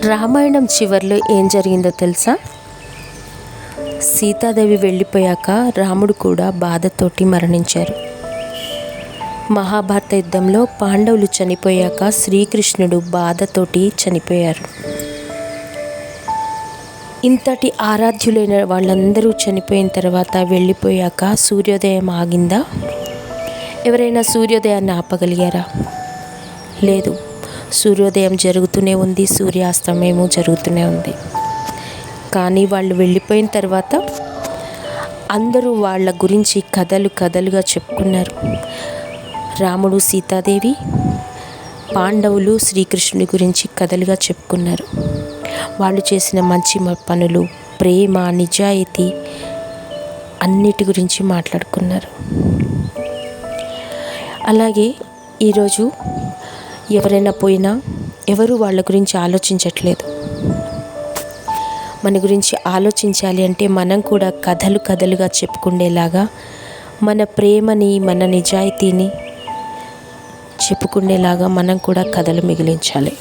రామాయణం చివర్లో ఏం జరిగిందో తెలుసా? సీతాదేవి వెళ్ళిపోయాక రాముడు కూడా బాధతోటి మరణించారు. మహాభారత యుద్ధంలో పాండవులు చనిపోయాక శ్రీకృష్ణుడు బాధతోటి చనిపోయారు. ఇంతటి ఆరాధ్యులైన వాళ్ళందరూ చనిపోయిన తర్వాత వెళ్ళిపోయాక సూర్యోదయం ఆగిందా? ఎవరైనా సూర్యోదయాన్ని ఆపగలిగారా? లేదు. సూర్యోదయం జరుగుతూనే ఉంది, సూర్యాస్తమయము జరుగుతూనే ఉంది. కానీ వాళ్ళు వెళ్ళిపోయిన తర్వాత అందరూ వాళ్ళ గురించి కథలుగా చెప్పుకున్నారు. రాముడు, సీతాదేవి, పాండవులు, శ్రీకృష్ణుడి గురించి కథలుగా చెప్పుకున్నారు. వాళ్ళు చేసిన మంచి పనులు, ప్రేమ, నిజాయితీ అన్నిటి గురించి మాట్లాడుకున్నారు. అలాగే ఈరోజు ఎవరైనా పోయినా ఎవరు వాళ్ళ గురించి ఆలోచించట్లేదు. మన గురించి ఆలోచించాలి అంటే మనం కూడా కథలుగా చెప్పుకునేలాగా మన ప్రేమని, మన నిజాయితీని చెప్పుకునేలాగా మనం కూడా కథలు మిగిలించాలి.